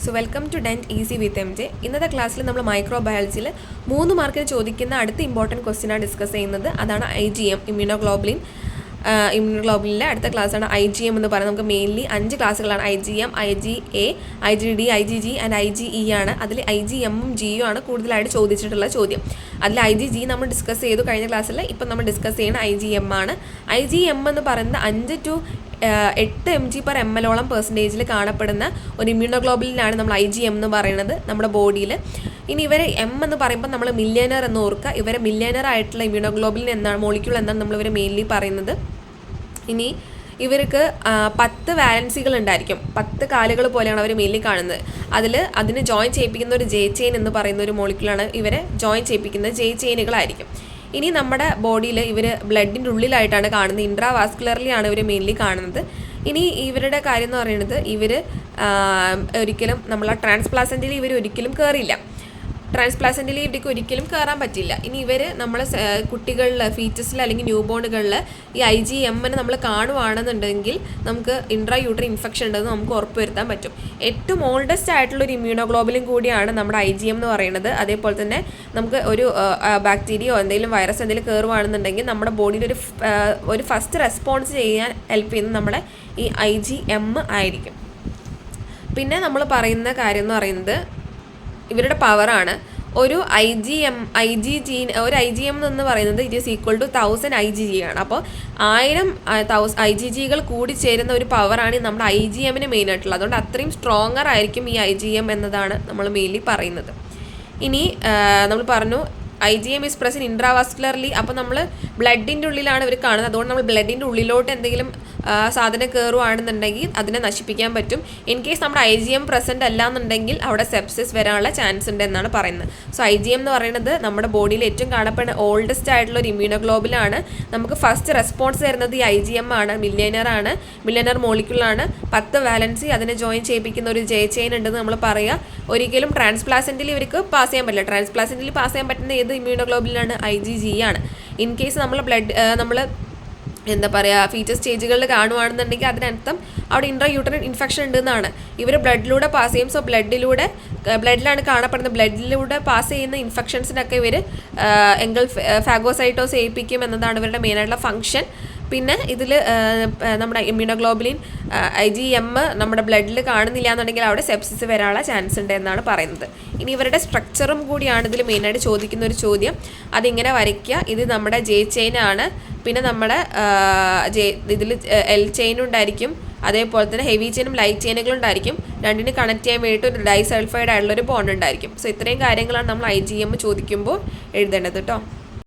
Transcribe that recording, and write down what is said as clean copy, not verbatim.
So welcome to dent easy with M J. ഇന്നത്തെ ക്ലാസ്സിൽ നമ്മൾ മൈക്രോബയോളജിയിൽ 3 മാർക്കിന് ചോദിക്കുന്ന അടുത്ത ഇമ്പോർട്ടൻറ്റ് ക്വസ്റ്റ്യനാണ് ഡിസ്കസ് ചെയ്യുന്നത്. അതാണ് IgM, ഇമ്മ്യൂണോഗ്ലോബുലിൻ്റെ അടുത്ത ക്ലാസ്സാണ് IgM എന്ന് പറയുന്നത്. നമുക്ക് mainly 5 ക്ലാസ്സുകളാണ്. IgM, IgA, IgD, IgG and IgE ആണ്. അതിൽ IgMഉം Gയും ആണ് കൂടുതലായിട്ട് ചോദിച്ചിട്ടുള്ള ചോദ്യം. അതിൽ IgG നമ്മൾ ഡിസ്കസ് ചെയ്തു കഴിഞ്ഞ ക്ലാസ്സിൽ. ഇപ്പം നമ്മൾ ഡിസ്കസ് ചെയ്യുന്ന IgM ആണ്. IgM എന്ന് പറയുന്നത് 5 to 8 mg/ml പെർസെൻറ്റേജിൽ കാണപ്പെടുന്ന ഒരു ഇമ്മ്യൂണോഗ്ലോബുലിനാണ് നമ്മൾ IgM എന്ന് പറയുന്നത് നമ്മുടെ ബോഡിയിൽ. ഇനി ഇവരെ M എന്ന് പറയുമ്പോൾ നമ്മൾ മില്യനർ എന്ന് ഓർക്കുക. ഇവരെ മില്യനർ ആയിട്ടുള്ള ഇമ്മ്യൂണോഗ്ലോബുലിൻ എന്നാണ്, മോളിക്യൂൾ എന്നാണ് നമ്മൾ ഇവരെ മെയിൻലി പറയുന്നത്. ഇനി ഇവർക്ക് 10 വാലൻസികൾ ഉണ്ടായിരിക്കും. 10 കാലുകൾ പോലെയാണ് അവർ മെയിൻലി കാണുന്നത്. അതിന് ജോയിൻ ചെയ്യിപ്പിക്കുന്ന ഒരു J ചെയിൻ എന്ന് പറയുന്ന ഒരു മോളിക്യൂളാണ് ഇവരെ ജോയിൻ ചെയ്യിപ്പിക്കുന്ന J ചെയിനുകളായിരിക്കും. ഇനി നമ്മുടെ ബോഡിയിൽ ഇവർ ബ്ലഡിൻ്റെ ഉള്ളിലായിട്ടാണ് കാണുന്നത്. ഇൻട്രാവാസ്കുലർലി ആണ് ഇവർ മെയിൻലി കാണുന്നത്. ഇനി ഇവരുടെ കാര്യം എന്ന് പറയുന്നത് ഇവർ ഒരിക്കലും നമ്മളെ ട്രാൻസ്പ്ലാസൻറ്റിൽ ഇവർ ഒരിക്കലും കയറില്ല. ട്രാൻസ്പ്ലാസൻറ്റിൽ ഇവർക്ക് ഒരിക്കലും കയറാൻ പറ്റില്ല. ഇനി ഇവർ നമ്മൾ കുട്ടികളിൽ, ഫീറ്റസിൽ അല്ലെങ്കിൽ ന്യൂ ബോണുകളിൽ ഈ IgMനെ നമ്മൾ കാണുവാണെന്നുണ്ടെങ്കിൽ നമുക്ക് ഇൻട്രാ യൂട്രൈൻ ഇൻഫെക്ഷൻ ഉണ്ടെന്ന് നമുക്ക് ഉറപ്പുവരുത്താൻ പറ്റും. ഏറ്റവും ഓൾഡസ്റ്റ് ആയിട്ടുള്ളൊരു ഇമ്മ്യൂണോഗ്ലോബുലിൻ കൂടിയാണ് നമ്മുടെ IgM എന്ന് പറയുന്നത്. അതേപോലെ തന്നെ നമുക്ക് ഒരു ബാക്ടീരിയയോ എന്തെങ്കിലും വൈറസ് എന്തെങ്കിലും കയറുവാണെന്നുണ്ടെങ്കിൽ നമ്മുടെ ബോഡിയിൽ ഒരു ഫസ്റ്റ് റെസ്പോൺസ് ചെയ്യാൻ ഹെൽപ്പ് ചെയ്യുന്നത് നമ്മുടെ ഈ IgM ആയിരിക്കും. പിന്നെ നമ്മൾ പറയുന്ന കാര്യം എന്ന് പറയുന്നത് ഇവരുടെ പവറാണ്. ഒരു IgM എന്ന് പറയുന്നത് it is equal to 1000 IgG ആണ്. അപ്പോൾ 1000 IgGകൾ കൂടി ചേരുന്ന ഒരു പവറാണ് നമ്മുടെ IgMന് മെയിൻ ആയിട്ടുള്ളത്. അതുകൊണ്ട് അത്രയും സ്ട്രോങ്ങർ ആയിരിക്കും ഈ IgM എന്നതാണ് നമ്മൾ മെയിൻലി പറയുന്നത്. ഇനി നമ്മൾ പറഞ്ഞു IgM ഈസ് പ്രസൻറ്റ് ഇൻട്രാവാസ്കുലർലി. അപ്പോൾ നമ്മൾ ബ്ലഡിൻ്റെ ഉള്ളിലാണ് ഇവർ കാണുന്നത്. അതുകൊണ്ട് നമ്മൾ ബ്ലഡിൻ്റെ ഉള്ളിലോട്ട് എന്തെങ്കിലും സാധനം കയറുവാണെന്നുണ്ടെങ്കിൽ അതിനെ നശിപ്പിക്കാൻ പറ്റും. ഇൻ കേസ് നമ്മുടെ IgM പ്രസൻറ്റ് അല്ല എന്നുണ്ടെങ്കിൽ അവിടെ സെപ്സിസ് വരാനുള്ള ചാൻസ് ഉണ്ട് എന്നാണ് പറയുന്നത്. സോ IgM എന്ന് പറയുന്നത് നമ്മുടെ ബോഡിയിൽ ഏറ്റവും കാണപ്പെടുന്ന ഓൾഡസ്റ്റ് ആയിട്ടുള്ള ഒരു ഇമ്മ്യൂണോഗ്ലോബുലാണ്. നമുക്ക് ഫസ്റ്റ് റെസ്പോൺസ് തരുന്നത് ഈ IgM ആണ്. മില്യനർ മോളിക്യൂളാണ്. 10 വാലൻസി, അതിനെ ജോയിൻ ചെയ്യിപ്പിക്കുന്ന ഒരു J ചെയിൻ ഉണ്ടെന്ന് നമ്മൾ പറയുക. ഒരിക്കലും ട്രാൻസ്പ്ലാസൻറ്റിൽ ഇവർക്ക് പാസ് ചെയ്യാൻ പറ്റില്ല. ട്രാൻസ്പ്ലാസൻറ്റിൽ പാസ് ചെയ്യാൻ പറ്റുന്ന ഏത് ഇമ്മ്യൂണോഗ്ലോബുലിനാണ്? IgG ആണ്. ഇൻ കേസ് നമ്മൾ എന്താ പറയുക, ഫീറ്റസ് സ്റ്റേജുകളിൽ കാണുവാണെന്നുണ്ടെങ്കിൽ അതിനർത്ഥം അവിടെ ഇൻട്രാ യൂട്രൈൻ ഇൻഫെക്ഷൻ ഉണ്ടെന്നാണ്. ഇവർ ബ്ലഡിലൂടെ പാസ് ചെയ്യും. സോ ബ്ലഡിലാണ് കാണപ്പെടുന്നത്. ബ്ലഡിലൂടെ പാസ് ചെയ്യുന്ന ഇൻഫെക്ഷൻസിനൊക്കെ ഇവർ ഫാഗോസൈറ്റോസ് ഏൽപ്പിക്കും എന്നതാണ് ഇവരുടെ മെയിനായിട്ടുള്ള ഫംഗ്ഷൻ. പിന്നെ ഇതിൽ നമ്മുടെ ഇമ്മ്യൂണോഗ്ലോബുലിൻ IgM നമ്മുടെ ബ്ലഡിൽ കാണുന്നില്ല എന്നുണ്ടെങ്കിൽ അവിടെ സെപ്സിസ് വരാനുള്ള ചാൻസ് ഉണ്ട് എന്നാണ് പറയുന്നത്. ഇനി ഇവരുടെ സ്ട്രക്ചറും കൂടിയാണ് ഇതിൽ മെയിനായിട്ട് ചോദിക്കുന്ന ഒരു ചോദ്യം. അതിങ്ങനെ വരയ്ക്കുക. ഇത് നമ്മുടെ J ചെയിൻ ആണ്. പിന്നെ നമ്മുടെ ഇതിൽ L ചെയിനും ഉണ്ടായിരിക്കും. അതേപോലെ തന്നെ ഹെവി ചെയിനും ലൈറ്റ് ചെയിനുകളും ഉണ്ടായിരിക്കും. രണ്ടിന് കണക്ട് ചെയ്യാൻ വേണ്ടിയിട്ട് ഒരു ഡൈസൾഫൈഡ് ആയിട്ടുള്ളൊരു ബോണ്ട് ഉണ്ടായിരിക്കും. സോ ഇത്രയും കാര്യങ്ങളാണ് നമ്മൾ IgM ചോദിക്കുമ്പോൾ എഴുതേണ്ടത് കേട്ടോ.